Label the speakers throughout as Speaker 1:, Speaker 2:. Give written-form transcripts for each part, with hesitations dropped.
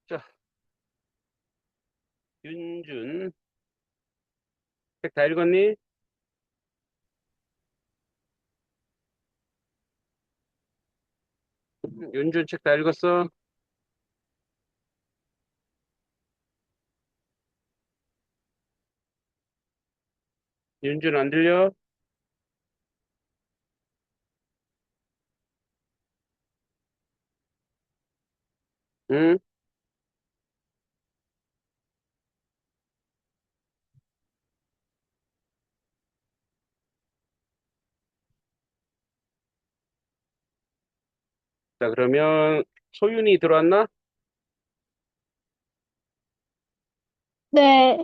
Speaker 1: 자, 윤준, 책 다 읽었니? 윤준 책 다 읽었어? 윤준 안 들려? 응? 자, 그러면 소윤이 들어왔나?
Speaker 2: 네,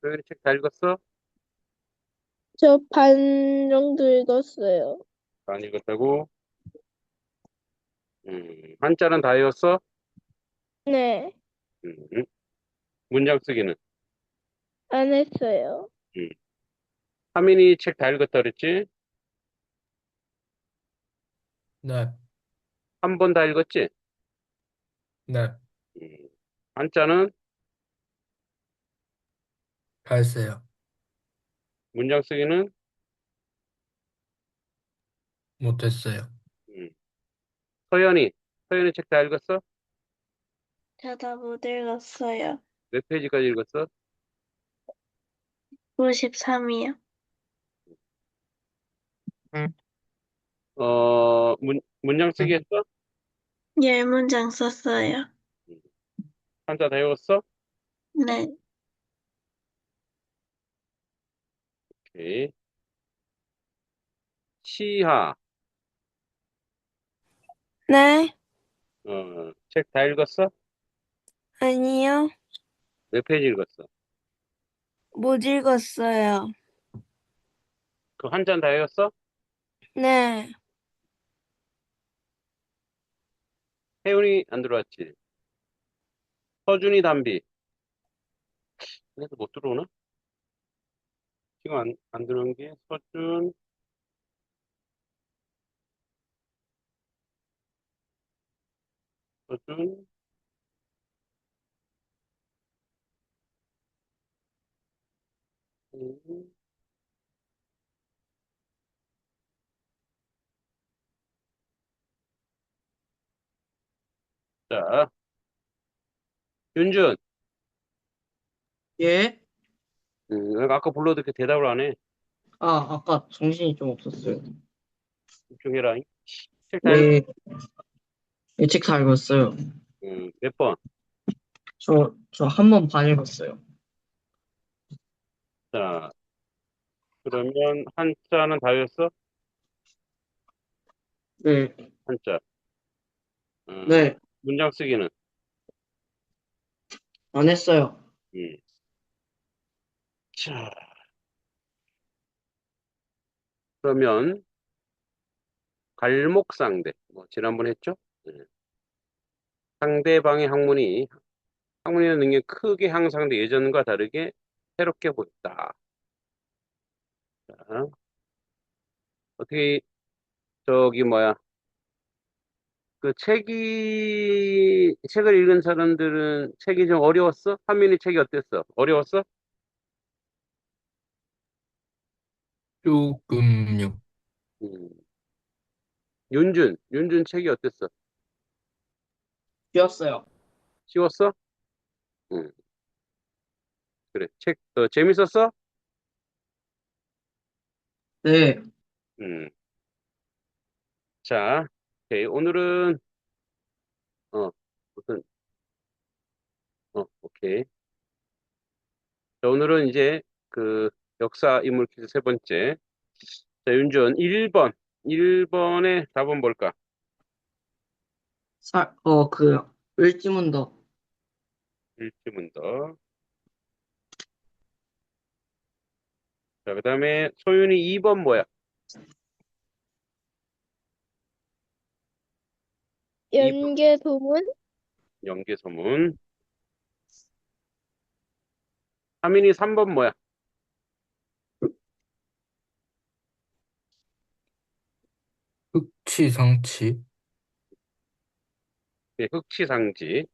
Speaker 1: 소윤이 책 다 읽었어?
Speaker 2: 저 반 정도 읽었어요.
Speaker 1: 안 읽었다고? 한자는 다 외웠어?
Speaker 2: 네,
Speaker 1: 음, 문장 쓰기는?
Speaker 2: 안 했어요.
Speaker 1: 음. 하민이 책 다 읽었다 그랬지?
Speaker 3: 네,
Speaker 1: 한 번 다 읽었지?
Speaker 3: 네,
Speaker 1: 음. 한자는?
Speaker 3: 다 했어요.
Speaker 1: 문장 쓰기는?
Speaker 3: 못했어요.
Speaker 1: 음. 서연이, 서연이 책 다 읽었어?
Speaker 2: 저 다 못 읽었어요.
Speaker 1: 몇 페이지까지 읽었어?
Speaker 2: 53이요. 응.
Speaker 1: 문장 쓰기 했어?
Speaker 2: 10문장 썼어요.
Speaker 1: 음. 한자 다 외웠어?
Speaker 2: 네.
Speaker 1: 오케이. 시하,
Speaker 2: 네?
Speaker 1: 책 다 읽었어?
Speaker 2: 아니요.
Speaker 1: 몇 페이지 읽었어?
Speaker 2: 못 읽었어요.
Speaker 1: 그 한 잔 다 외웠어?
Speaker 2: 네.
Speaker 1: 혜윤이 안 들어왔지? 서준이 담비. 그래서 못 들어오나? 지금 안 들어온 게 서준, 음, 자, 윤준.
Speaker 4: 예?
Speaker 1: 내가 아까 불러도 이렇게 대답을 안 해.
Speaker 4: 아까 정신이 좀 없었어요.
Speaker 1: 집중해라. 책 다 읽었어?
Speaker 4: 네, 예측 다 읽었어요.
Speaker 1: 몇 번?
Speaker 4: 저 한 번 반 읽었어요.
Speaker 1: 자, 그러면 한자는 다 외웠어?
Speaker 4: 네,
Speaker 1: 한자. 음,
Speaker 4: 네,
Speaker 1: 문장 쓰기는?
Speaker 4: 안 했어요.
Speaker 1: 음. 자, 그러면 갈목상대. 뭐, 지난번 했죠? 상대방의 학문의 능력이 크게 향상돼 예전과 다르게 새롭게 보였다. 자, 어떻게, 저기, 뭐야. 책을 읽은 사람들은 책이 좀 어려웠어? 한민이 책이 어땠어? 어려웠어?
Speaker 3: 조금요.
Speaker 1: 음. 윤준 책이 어땠어?
Speaker 4: 쉬었어요.
Speaker 1: 쉬웠어? 음, 그래. 재밌었어?
Speaker 4: 네,
Speaker 1: 음, 자, 오케이. 오늘은, 어, 무슨, 오케이. 자, 오늘은 이제 그 역사 인물 퀴즈 세 번째. 자, 윤준, 1번. 1번의 답은 뭘까?
Speaker 4: 을지문덕.
Speaker 1: 일지문덕. 자, 그 다음에 소윤이 2번 뭐야? 2번
Speaker 2: 연계도문?
Speaker 1: 연개소문. 하민이 3번 뭐야?
Speaker 3: 흑치상치.
Speaker 1: 네, 흑치상지.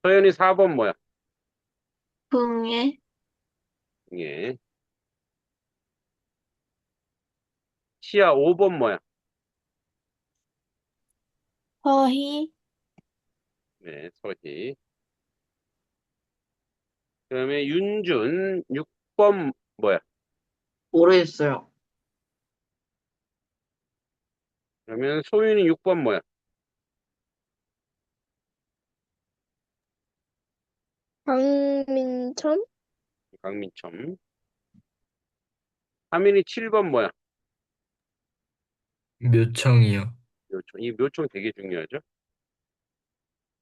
Speaker 1: 서연이 4번 뭐야?
Speaker 2: 붕에,
Speaker 1: 예. 시야 5번 뭐야?
Speaker 2: 서희,
Speaker 1: 네, 서희. 그다음에 윤준 6번 뭐야?
Speaker 4: 모르겠어요.
Speaker 1: 그러면 소윤이 6번 뭐야?
Speaker 2: 강민천,
Speaker 1: 강민첨. 하민이 7번 뭐야?
Speaker 3: 묘청이요.
Speaker 1: 묘총. 이 묘총 되게 중요하죠.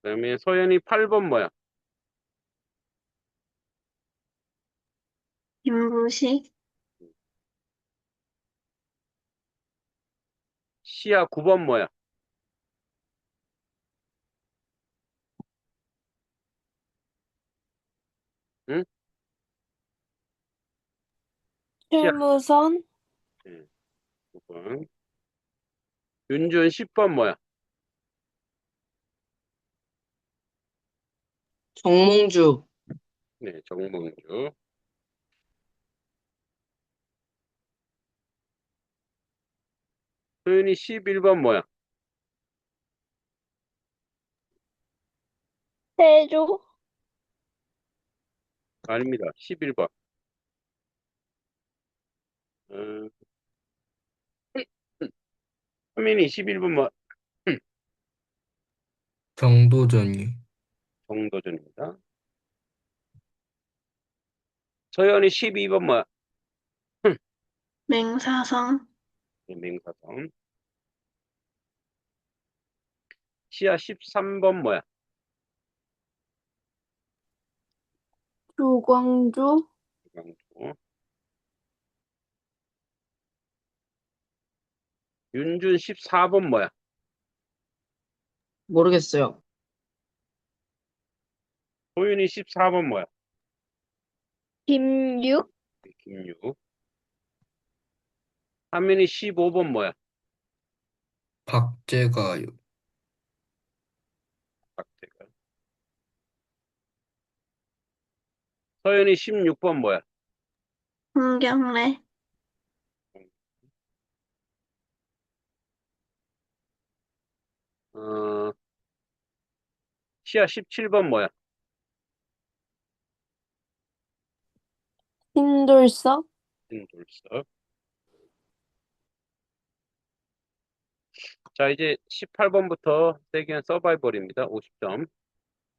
Speaker 1: 그다음에 서연이 8번 뭐야?
Speaker 2: 김부식,
Speaker 1: 시야 9번 뭐야? 응? 시야
Speaker 2: 최무선,
Speaker 1: 9번. 윤준 10번 뭐야?
Speaker 4: 정몽주.
Speaker 1: 네, 정몽주. 소윤이 11번 뭐야?
Speaker 2: 세조,
Speaker 1: 아닙니다. 11번. 어, 하민이 11번 뭐?
Speaker 3: 정도전이요.
Speaker 1: 정도전입니다. 서연이 12번 뭐야?
Speaker 2: 맹사성,
Speaker 1: 네, 맹사성. 시야 13번 뭐야?
Speaker 2: 조광주,
Speaker 1: 강조. 윤준 14번 뭐야?
Speaker 4: 모르겠어요.
Speaker 1: 소윤이 14번 뭐야?
Speaker 2: 김육,
Speaker 1: 김유. 하민이 15번 뭐야?
Speaker 3: 박재가요.
Speaker 1: 박태가. 서연이 16번 뭐야?
Speaker 2: 홍경래,
Speaker 1: 어, 시야 17번 뭐야?
Speaker 2: 신돌석,
Speaker 1: 김돌석. 자, 이제 18번부터 세계한 서바이벌입니다. 50점.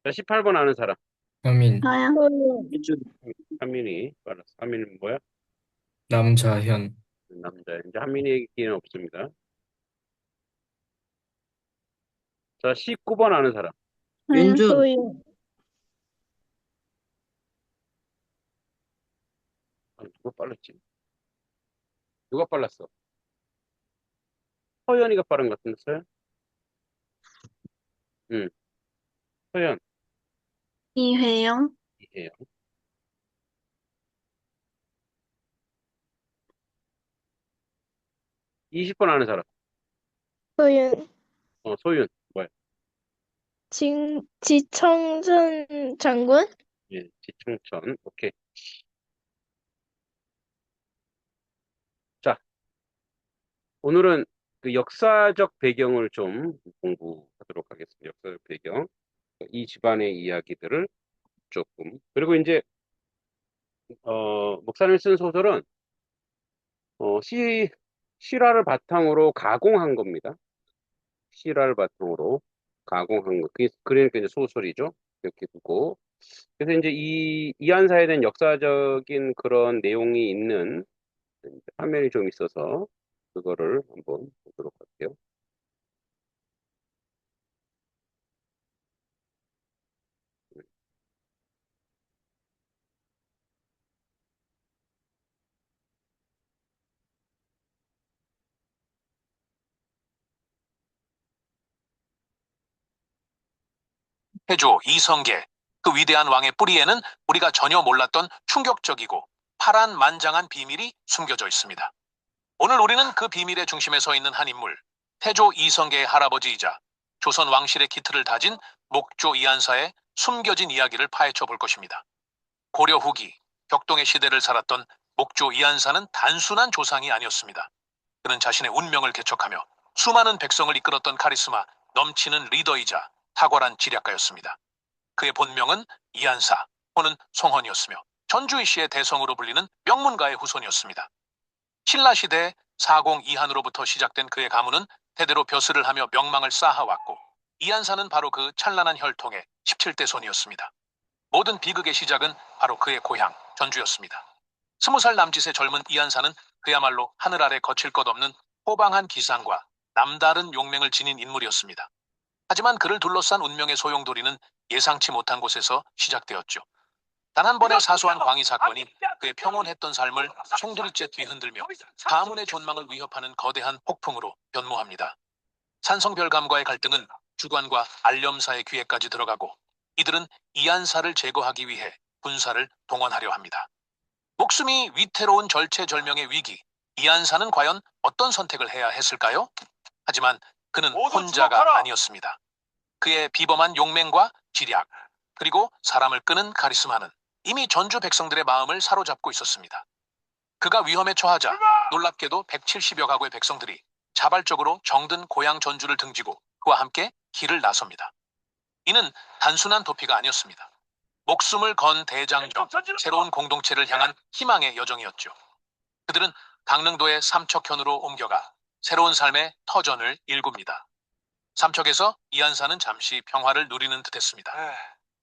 Speaker 1: 자, 18번 아는 사람.
Speaker 3: 하민,
Speaker 2: 저요.
Speaker 4: 윤준.
Speaker 1: 한민이. 빨랐어. 한민은 뭐야?
Speaker 3: 남자현,
Speaker 1: 남자. 이제 한민이에게 기회는 없습니다. 자, 19번 아는 사람.
Speaker 4: 윤준.
Speaker 2: 한소영,
Speaker 1: 아, 누가 빨랐지? 누가 빨랐어? 서연이가 빠른 것 같은데, 서연? 응, 서연.
Speaker 2: 이회영,
Speaker 1: 이해요. 20번 아는 사람.
Speaker 2: 소윤,
Speaker 1: 소윤. 뭐야?
Speaker 2: 지청전 장군,
Speaker 1: 예, 지충천. 오케이. 자, 오늘은 그 역사적 배경을 좀 공부하도록 하겠습니다. 역사적 배경. 이 집안의 이야기들을 조금. 그리고 이제, 목사님이 쓴 소설은, 실화를 바탕으로 가공한 겁니다. 실화를 바탕으로 가공한 거. 그러니까 이제 소설이죠. 이렇게 두고. 그래서 이제 이 이한사에 대한 역사적인 그런 내용이 있는 화면이 좀 있어서 그거를 한번 보도록 할게요.
Speaker 5: 태조 이성계, 그 위대한 왕의 뿌리에는 우리가 전혀 몰랐던 충격적이고 파란만장한 비밀이 숨겨져 있습니다. 오늘 우리는 그 비밀의 중심에 서 있는 한 인물, 태조 이성계의 할아버지이자 조선 왕실의 기틀을 다진 목조 이한사의 숨겨진 이야기를 파헤쳐 볼 것입니다. 고려 후기 격동의 시대를 살았던 목조 이한사는 단순한 조상이 아니었습니다. 그는 자신의 운명을 개척하며 수많은 백성을 이끌었던 카리스마 넘치는 리더이자 탁월한 지략가였습니다. 그의 본명은 이한사, 호는 송헌이었으며 전주이시의 대성으로 불리는 명문가의 후손이었습니다. 신라시대 사공이한으로부터 시작된 그의 가문은 대대로 벼슬을 하며 명망을 쌓아왔고 이한사는 바로 그 찬란한 혈통의 17대 손이었습니다. 모든 비극의 시작은 바로 그의 고향 전주였습니다. 20살 남짓의 젊은 이한사는 그야말로 하늘 아래 거칠 것 없는 호방한 기상과 남다른 용맹을 지닌 인물이었습니다. 하지만 그를 둘러싼 운명의 소용돌이는 예상치 못한 곳에서 시작되었죠. 단 한 번의 사소한 광의 사건이 그의 평온했던 삶을 송두리째 뒤흔들며 가문의 존망을 위협하는 거대한 폭풍으로 변모합니다. 산성별감과의 갈등은 주관과 안렴사의 귀에까지 들어가고 이들은 이한사를 제거하기 위해 군사를 동원하려 합니다. 목숨이 위태로운 절체절명의 위기, 이한사는 과연 어떤 선택을 해야 했을까요? 하지만 그는 혼자가 아니었습니다. 그의 비범한 용맹과 지략, 그리고 사람을 끄는 카리스마는 이미 전주 백성들의 마음을 사로잡고 있었습니다. 그가 위험에 처하자 놀랍게도 170여 가구의 백성들이 자발적으로 정든 고향 전주를 등지고 그와 함께 길을 나섭니다. 이는 단순한 도피가 아니었습니다. 목숨을 건 대장정, 새로운 공동체를 향한 희망의 여정이었죠. 그들은 강릉도의 삼척현으로 옮겨가 새로운 삶의 터전을 일굽니다. 삼척에서 이한사는 잠시 평화를 누리는 듯했습니다.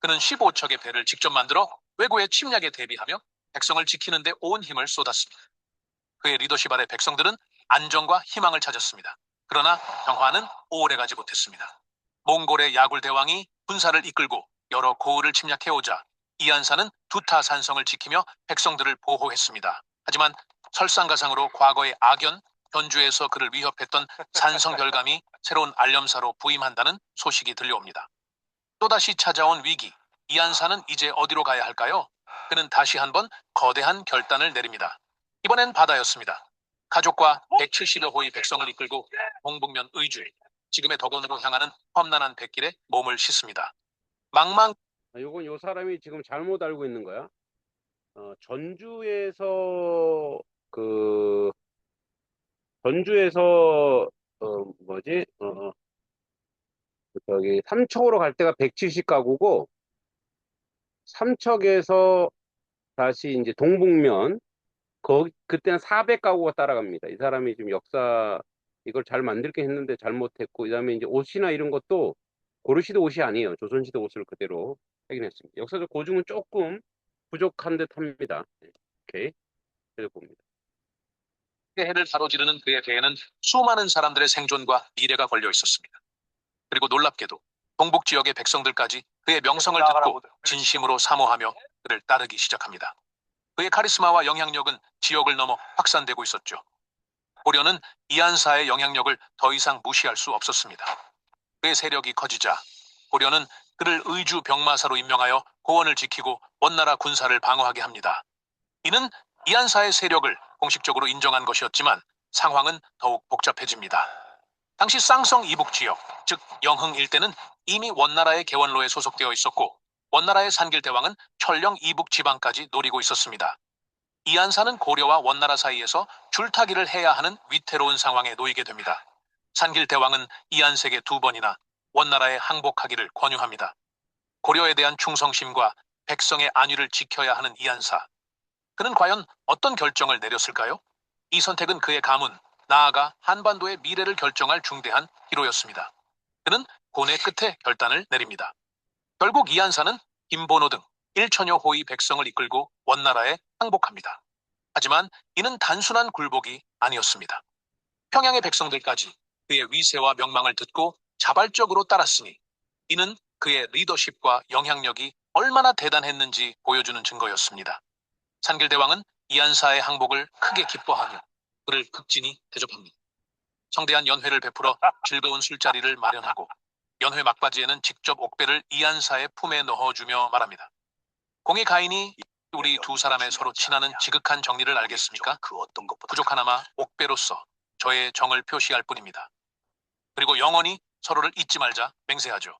Speaker 5: 그는 15척의 배를 직접 만들어 외구의 침략에 대비하며 백성을 지키는 데 온 힘을 쏟았습니다. 그의 리더십 아래 백성들은 안정과 희망을 찾았습니다. 그러나 평화는 오래가지 못했습니다. 몽골의 야굴 대왕이 군사를 이끌고 여러 고을을 침략해오자 이한사는 두타산성을 지키며 백성들을 보호했습니다. 하지만 설상가상으로 과거의 악연, 현주에서 그를 위협했던 산성별감이 새로운 안렴사로 부임한다는 소식이 들려옵니다. 또다시 찾아온 위기, 이한사는 이제 어디로 가야 할까요? 그는 다시 한번 거대한 결단을 내립니다. 이번엔 바다였습니다. 가족과 170여 호의 백성을 이끌고 동북면 의주, 지금의 덕원으로 향하는 험난한 백길에 몸을 싣습니다. 망망
Speaker 1: 요건 요 사람이 지금 잘못 알고 있는 거야. 전주에서 그 전주에서 뭐지? 저기 삼척으로 갈 때가 170가구고 삼척에서 다시 이제 동북면 거기 그때는 400가구가 따라갑니다. 이 사람이 지금 역사 이걸 잘 만들게 했는데 잘못했고 그다음에 이제 옷이나 이런 것도 고려시대 옷이 아니에요. 조선시대 옷을 그대로 하긴 했습니다. 역사적 고증은 조금 부족한 듯합니다. 오케이. 그래서 봅니다.
Speaker 5: 해를 가로지르는 그의 배에는 수많은 사람들의 생존과 미래가 걸려 있었습니다. 그리고 놀랍게도 동북 지역의 백성들까지 그의 명성을 듣고 진심으로 사모하며 그를 따르기 시작합니다. 그의 카리스마와 영향력은 지역을 넘어 확산되고 있었죠. 고려는 이한사의 영향력을 더 이상 무시할 수 없었습니다. 그의 세력이 커지자 고려는 그를 의주 병마사로 임명하여 고원을 지키고 원나라 군사를 방어하게 합니다. 이는 이한사의 세력을 공식적으로 인정한 것이었지만 상황은 더욱 복잡해집니다. 당시 쌍성 이북 지역, 즉 영흥 일대는 이미 원나라의 개원로에 소속되어 있었고 원나라의 산길대왕은 철령 이북 지방까지 노리고 있었습니다. 이한사는 고려와 원나라 사이에서 줄타기를 해야 하는 위태로운 상황에 놓이게 됩니다. 산길대왕은 이한세에게 2번이나 원나라에 항복하기를 권유합니다. 고려에 대한 충성심과 백성의 안위를 지켜야 하는 이한사. 그는 과연 어떤 결정을 내렸을까요? 이 선택은 그의 가문, 나아가 한반도의 미래를 결정할 중대한 기로였습니다. 그는 고뇌 끝에 결단을 내립니다. 결국 이한사는 김본호 등 1천여 호의 백성을 이끌고 원나라에 항복합니다. 하지만 이는 단순한 굴복이 아니었습니다. 평양의 백성들까지 그의 위세와 명망을 듣고 자발적으로 따랐으니 이는 그의 리더십과 영향력이 얼마나 대단했는지 보여주는 증거였습니다. 산길대왕은 이한사의 항복을 크게 기뻐하며 그를 극진히 대접합니다. 성대한 연회를 베풀어 즐거운 술자리를 마련하고 연회 막바지에는 직접 옥배를 이한사의 품에 넣어주며 말합니다. 공의 가인이 우리 두 사람의 서로 친하는 지극한 정리를 알겠습니까? 부족하나마 옥배로서 저의 정을 표시할 뿐입니다. 그리고 영원히 서로를 잊지 말자 맹세하죠.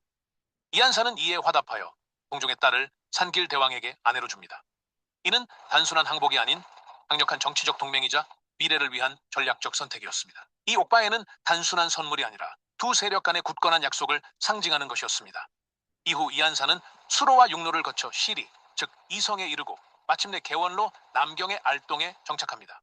Speaker 5: 이한사는 이에 화답하여 공종의 딸을 산길 대왕에게 아내로 줍니다. 이는 단순한 항복이 아닌 강력한 정치적 동맹이자 미래를 위한 전략적 선택이었습니다. 이 옥바에는 단순한 선물이 아니라 두 세력 간의 굳건한 약속을 상징하는 것이었습니다. 이후 이한사는 수로와 육로를 거쳐 시리, 즉 이성에 이르고 마침내 개원로 남경의 알동에 정착합니다.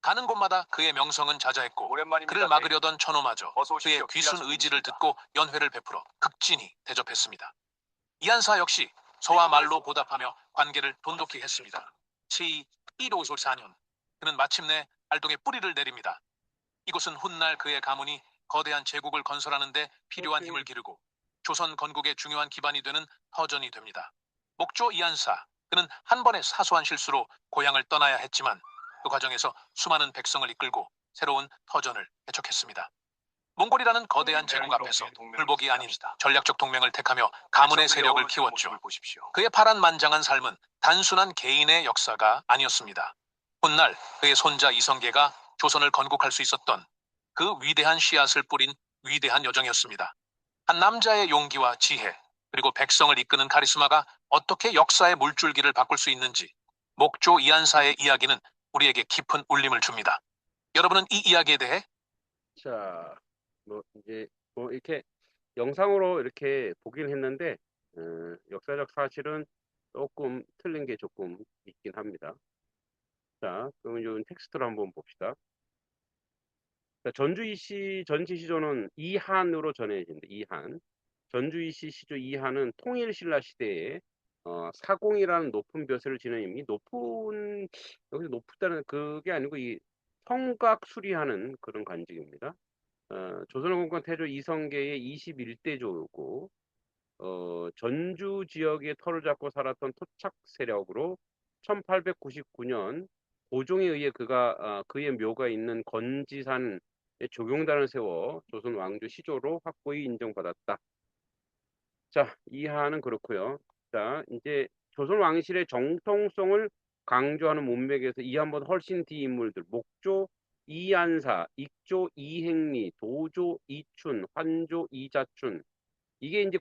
Speaker 5: 가는 곳마다 그의 명성은 자자했고 그를 막으려던 천호마저 그의 귀순 의지를 듣고 연회를 베풀어 극진히 대접했습니다. 이한사 역시 서와 말로 보답하며 관계를 돈독히 했습니다. 치154 4년 그는 마침내 알동에 뿌리를 내립니다. 이곳은 훗날 그의 가문이 거대한 제국을 건설하는 데 필요한 힘을 기르고 조선 건국의 중요한 기반이 되는 터전이 됩니다. 목조 이한사, 그는 한 번의 사소한 실수로 고향을 떠나야 했지만 그 과정에서 수많은 백성을 이끌고 새로운 터전을 개척했습니다. 몽골이라는 거대한 제국 앞에서 불복이 아닌 전략적 동맹을 택하며 가문의 세력을 키웠죠. 그의 파란만장한 삶은 단순한 개인의 역사가 아니었습니다. 훗날 그의 손자 이성계가 조선을 건국할 수 있었던 그 위대한 씨앗을 뿌린 위대한 여정이었습니다. 한 남자의 용기와 지혜, 그리고 백성을 이끄는 카리스마가 어떻게 역사의 물줄기를 바꿀 수 있는지 목조 이한사의 이야기는 우리에게 깊은 울림을 줍니다. 여러분은 이 이야기에 대해
Speaker 1: 자, 이제 이렇게 영상으로 이렇게 보긴 했는데 역사적 사실은 조금 틀린 게 조금 있긴 합니다. 자, 그러면 이 텍스트로 한번 봅시다. 자, 전지시조는 이한으로 전해진다. 이한. 전주이시 시조 이한은 통일신라 시대에 사공이라는 높은 벼슬을 지닌 여기서 높다는 그게 아니고 이 성곽 수리하는 그런 관직입니다. 조선왕건 태조 이성계의 21대조고 전주 지역의 터를 잡고 살았던 토착 세력으로 1899년 고종에 의해 그의 묘가 있는 건지산에 조경단을 세워 조선 왕조 시조로 확고히 인정받았다. 자, 이하는 그렇고요. 자, 이제 조선 왕실의 정통성을 강조하는 문맥에서 이한보다 훨씬 뒤 인물들 목조 이안사, 익조 이행리, 도조 이춘, 환조 이자춘. 이게 이제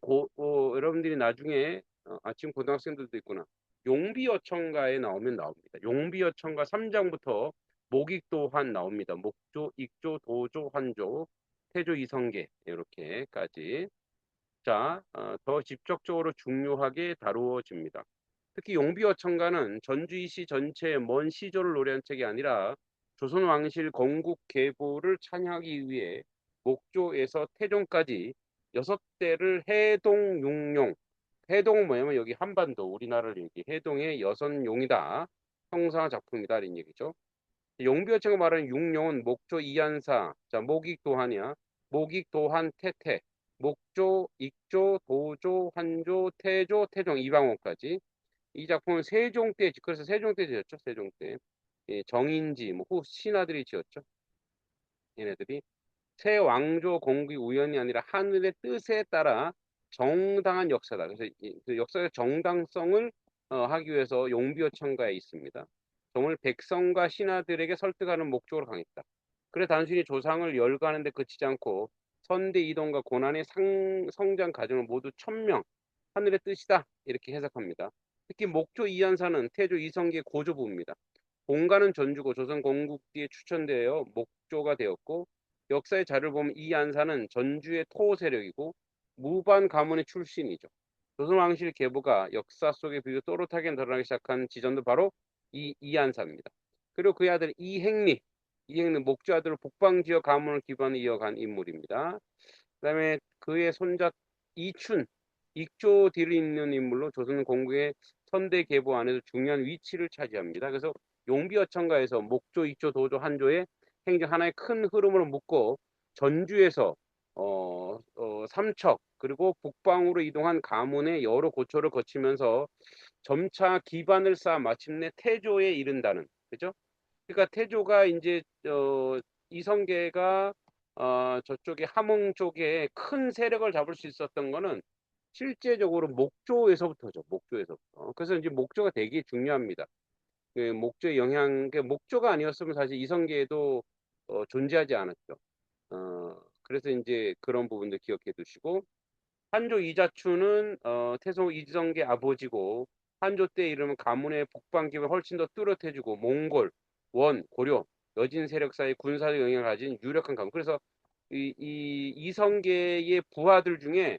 Speaker 1: 여러분들이 나중에 지금 고등학생들도 있구나. 용비어천가에 나옵니다. 용비어천가 3장부터 목익도환 나옵니다. 목조, 익조, 도조, 환조, 태조, 이성계 이렇게까지. 자, 더 직접적으로 중요하게 다루어집니다. 특히 용비어천가는 전주이시 전체의 먼 시조를 노래한 책이 아니라 조선 왕실 건국 계보를 찬양하기 위해 목조에서 태종까지 6대를 해동 용용, 해동은 뭐냐면 여기 한반도 우리나라를 얘기 해동의 6용이다 형상화 작품이다 이런 얘기죠. 용비어천가 말하는 육룡은 목조 이한사, 자 목익도환이야. 목익도환 태태, 목조, 익조, 도조, 환조, 태조, 태종 이방원까지. 이 작품은 세종 때, 그래서 세종 때 지었죠. 세종 때. 예, 정인지, 후 신하들이 지었죠. 얘네들이 새 왕조 건국이 우연이 아니라 하늘의 뜻에 따라 정당한 역사다. 그래서 그 역사의 정당성을 하기 위해서 용비어천가에 있습니다. 정을 백성과 신하들에게 설득하는 목적으로 강했다. 그래 단순히 조상을 열거하는 데 그치지 않고 선대 이동과 고난의 성장 과정을 모두 천명, 하늘의 뜻이다. 이렇게 해석합니다. 특히 목조 이한사는 태조 이성계의 고조부입니다. 본가는 전주고 조선 건국 뒤에 추천되어 목조가 되었고 역사의 자료를 보면 이 안사는 전주의 토 세력이고 무반 가문의 출신이죠. 조선 왕실 계보가 역사 속에 비교 또렷하게 드러나기 시작한 지점도 바로 이 이안사입니다. 그리고 그의 아들 이행리 목조 아들로 북방 지역 가문을 기반으로 이어간 인물입니다. 그다음에 그의 손자 이춘, 익조 뒤를 잇는 인물로 조선 건국의 선대 계보 안에서 중요한 위치를 차지합니다. 그래서 용비어천가에서 목조, 익조, 도조, 한조의 행정 하나의 큰 흐름으로 묶고 전주에서 삼척 그리고 북방으로 이동한 가문의 여러 고초를 거치면서 점차 기반을 쌓아 마침내 태조에 이른다는 그죠? 그러니까 태조가 이제 이성계가 저쪽에 함흥 쪽에 큰 세력을 잡을 수 있었던 거는 실제적으로 목조에서부터죠. 목조에서부터. 그래서 이제 목조가 되게 중요합니다. 그 목조의 영향, 그 목조가 아니었으면 사실 이성계도 존재하지 않았죠. 그래서 이제 그런 부분도 기억해 두시고 한조 이자춘은 태소 이성계 아버지고 한조 때 이르면 가문의 북방기를 훨씬 더 뚜렷해지고 몽골, 원, 고려, 여진 세력 사이 군사적 영향을 가진 유력한 가문. 그래서 이 이성계의 부하들 중에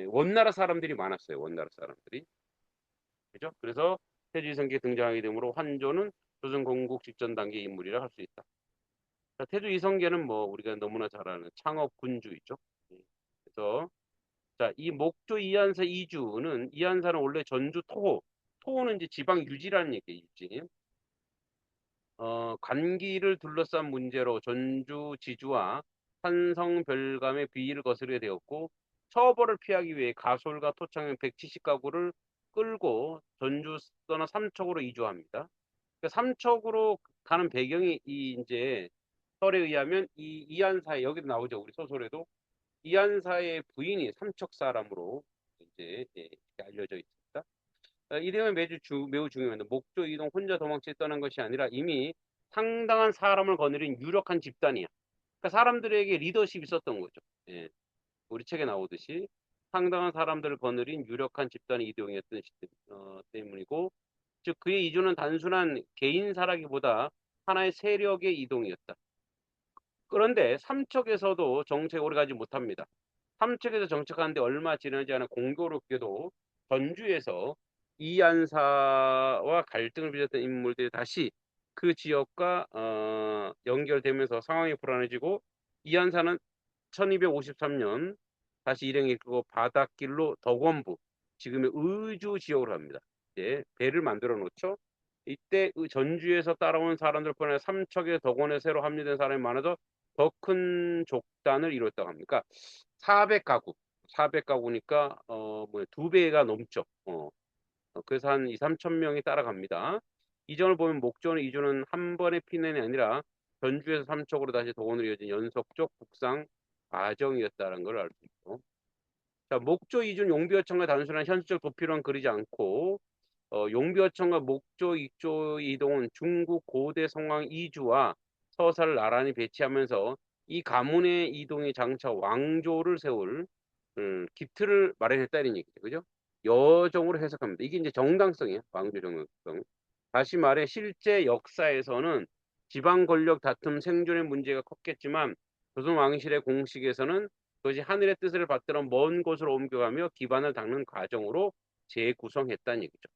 Speaker 1: 원나라 사람들이 많았어요. 원나라 사람들이. 그죠? 그래서 태조 이성계에 등장하게 되므로 한조는 조선 건국 직전 단계 인물이라 할 수 있다. 자, 태조 이성계는 뭐 우리가 너무나 잘 아는 창업 군주이죠. 예. 그래서 자, 이 목조 이한사 이주는 이한사는 원래 전주 토호, 토호는 이제 지방 유지라는 얘기예요. 유지. 관기를 둘러싼 문제로 전주 지주와 산성 별감의 비위를 거스르게 되었고 처벌을 피하기 위해 가솔과 토창의 170가구를 끌고 전주 떠나 삼척으로 이주합니다. 그러니까 삼척으로 가는 배경이 이 이제 설에 의하면 이 이한사의 여기도 나오죠. 우리 소설에도 이한사의 부인이 삼척 사람으로 이제 이렇게 알려져 있습니다. 이 내용은 매우 중요합니다. 목조 이동 혼자 도망쳐 떠난 것이 아니라 이미 상당한 사람을 거느린 유력한 집단이야. 그러니까 사람들에게 리더십이 있었던 거죠. 예, 우리 책에 나오듯이 상당한 사람들을 거느린 유력한 집단의 이동이었던 때문이고, 즉 그의 이주는 단순한 개인사라기보다 하나의 세력의 이동이었다. 그런데 삼척에서도 정책에 오래가지 못합니다. 삼척에서 정착하는데 얼마 지나지 않아 공교롭게도 전주에서 이안사와 갈등을 빚었던 인물들이 다시 그 지역과 연결되면서 상황이 불안해지고 이안사는 1253년 다시 일행을 이끌고 바닷길로 덕원부, 지금의 의주 지역으로 갑니다. 이제 배를 만들어 놓죠. 이때 전주에서 따라온 사람들뿐 아니라 삼척의 덕원에 새로 합류된 사람이 많아서 더 큰 족단을 이뤘다고 합니까? 400가구, 400가구니까 두 배가 넘죠. 그래서 한 2, 3천 명이 따라갑니다. 이전을 보면 목조는 이주는 한 번의 피난이 아니라 전주에서 삼척으로 다시 동원으로 이어진 연속적 북상 과정이었다는 걸 알 수 있고. 자, 목조 이주는 용비어천과 단순한 현실적 도피로는 그리지 않고 용비어천과 목조 익조 이동은 중국 고대 성왕 이주와 서사를 나란히 배치하면서 이 가문의 이동이 장차 왕조를 세울 기틀을 마련했다는 얘기죠. 그죠? 여정으로 해석합니다. 이게 이제 정당성이에요. 왕조 정당성. 다시 말해 실제 역사에서는 지방 권력 다툼 생존의 문제가 컸겠지만 조선 왕실의 공식에서는 그것이 하늘의 뜻을 받들어 먼 곳으로 옮겨가며 기반을 닦는 과정으로 재구성했다는 얘기죠.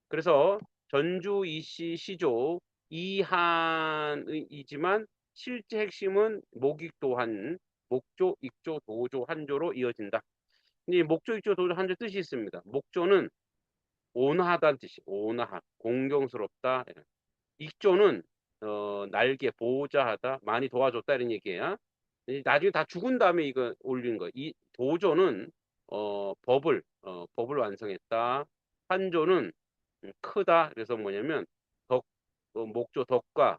Speaker 1: 그래서 전주 이씨 시조 이한이지만 실제 핵심은 목익도한 목조, 익조, 도조, 한조로 이어진다. 이 목조, 익조, 도조, 한조 뜻이 있습니다. 목조는 온화하다는 뜻이, 온화하, 공경스럽다. 익조는 날개, 보호자하다, 많이 도와줬다 이런 얘기야. 나중에 다 죽은 다음에 이거 올린 거. 이 도조는 법을 완성했다. 한조는 크다. 그래서 뭐냐면 목조 덕과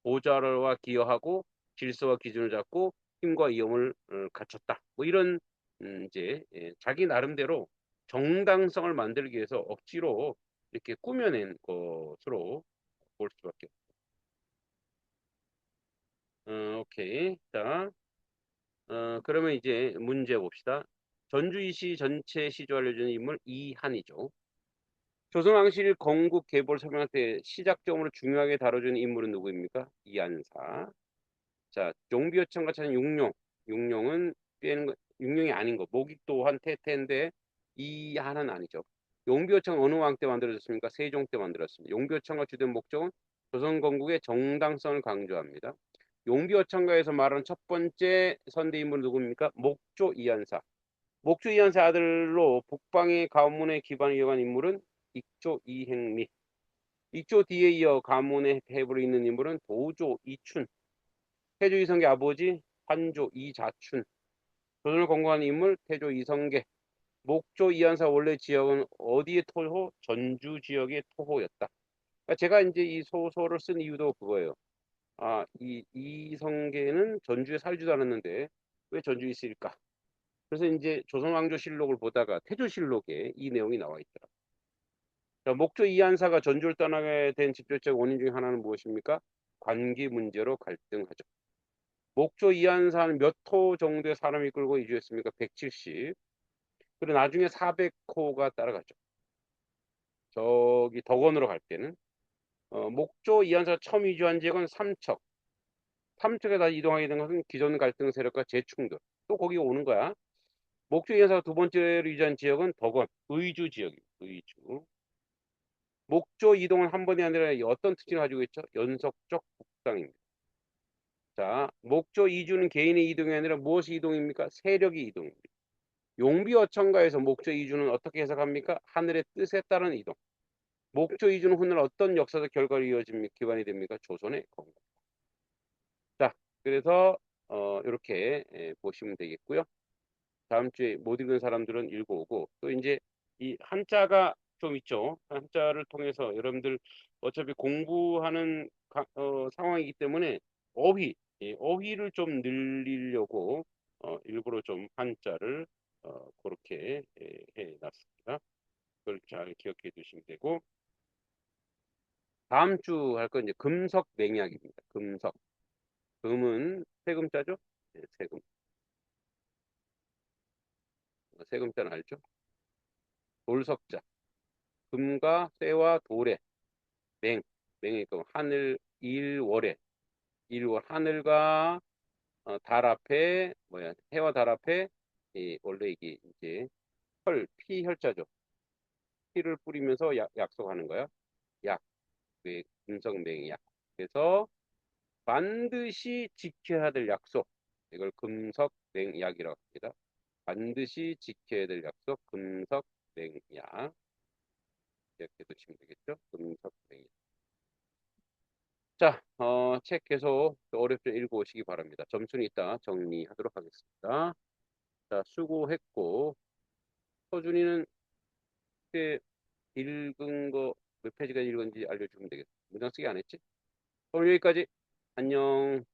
Speaker 1: 보좌와 기여하고 질서와 기준을 잡고 힘과 위험을 갖췄다. 뭐 이런 이제 자기 나름대로 정당성을 만들기 위해서 억지로 이렇게 꾸며낸 것으로 볼 수밖에 없어요. 오케이. 자, 그러면 이제 문제 봅시다. 전주이시 전체 시조 알려주는 인물 이한이죠. 조선왕실 건국 계보를 설명할 때 시작점으로 중요하게 다뤄주는 인물은 누구입니까? 이한사. 자, 용비어천과 찾은 육룡. 육룡은 빼는 거, 육룡이 아닌 거. 목익도한 태태인데 이한은 아니죠. 용비어천 어느 왕 때 만들어졌습니까? 세종 때 만들었습니다. 용비어천과 주된 목적은 조선 건국의 정당성을 강조합니다. 용비어천가에서 말하는 첫 번째 선대 인물은 누굽니까? 목조 이한사. 목조 이한사 아들로 북방의 가문의 기반을 이어간 인물은 익조 이행미. 익조 뒤에 이어 가문의 대부를 잇는 인물은 도조 이춘. 태조 이성계 아버지 한조 이자춘. 조선을 건국한 인물 태조 이성계. 목조 이한사 원래 지역은 어디의 토호? 전주 지역의 토호였다. 그러니까 제가 이제 이 소설을 쓴 이유도 그거예요. 이 이성계는 전주에 살지도 않았는데 왜 전주에 있을까? 그래서 이제 조선왕조실록을 보다가 태조실록에 이 내용이 나와 있더라. 자, 목조 이한사가 전주를 떠나게 된 직접적 원인 중에 하나는 무엇입니까? 관기 문제로 갈등하죠. 목조 이한사는 몇 호 정도의 사람이 끌고 이주했습니까? 170. 그리고 나중에 400호가 따라가죠. 저기 덕원으로 갈 때는 목조 이한사 처음 이주한 지역은 삼척. 삼척에 다 이동하게 된 것은 기존 갈등 세력과 재충돌. 또 거기 오는 거야. 목조 이한사가 두 번째로 이주한 지역은 덕원, 의주 지역입니다. 의주. 목조 이동은 한 번이 아니라 어떤 특징을 가지고 있죠? 연속적 북상입니다. 자, 목조 이주는 개인의 이동이 아니라 무엇이 이동입니까? 세력이 이동입니다. 용비어천가에서 목조 이주는 어떻게 해석합니까? 하늘의 뜻에 따른 이동. 목조 이주는 훗날 어떤 역사적 결과로 이어집니까? 기반이 됩니까? 조선의 건국. 자, 그래서 이렇게 보시면 되겠고요. 다음 주에 못 읽은 사람들은 읽어오고 또 이제 이 한자가 좀 있죠. 한자를 통해서 여러분들 어차피 공부하는 상황이기 때문에 어휘, 어휘를 좀 늘리려고 일부러 좀 한자를 그렇게 해놨습니다. 그걸 잘 기억해 두시면 되고 다음 주 할 건 이제 금석맹약입니다. 금석. 금은 세금자죠? 네, 세금. 세금자는 알죠? 돌석자. 금과 쇠와 돌의 맹. 맹이 그 하늘 일월에 일월 하늘과 달 앞에 뭐야 해와 달 앞에 원래 이게 이제 피혈자죠. 피를 뿌리면서 약속하는 거야. 약. 그 금성맹이 약. 그래서 반드시 지켜야 될 약속. 이걸 금석맹약이라고 합니다. 반드시 지켜야 될 약속 금석맹약. 이렇게 두시면 되겠죠? 금석맹약. 자, 책 계속 어렵게 읽어오시기 바랍니다. 점수는 이따 정리하도록 하겠습니다. 자, 수고했고, 서준이는 그때 읽은 거 몇 페이지가 읽은지 알려주면 되겠다. 문장 쓰기 안 했지? 오늘 여기까지. 안녕.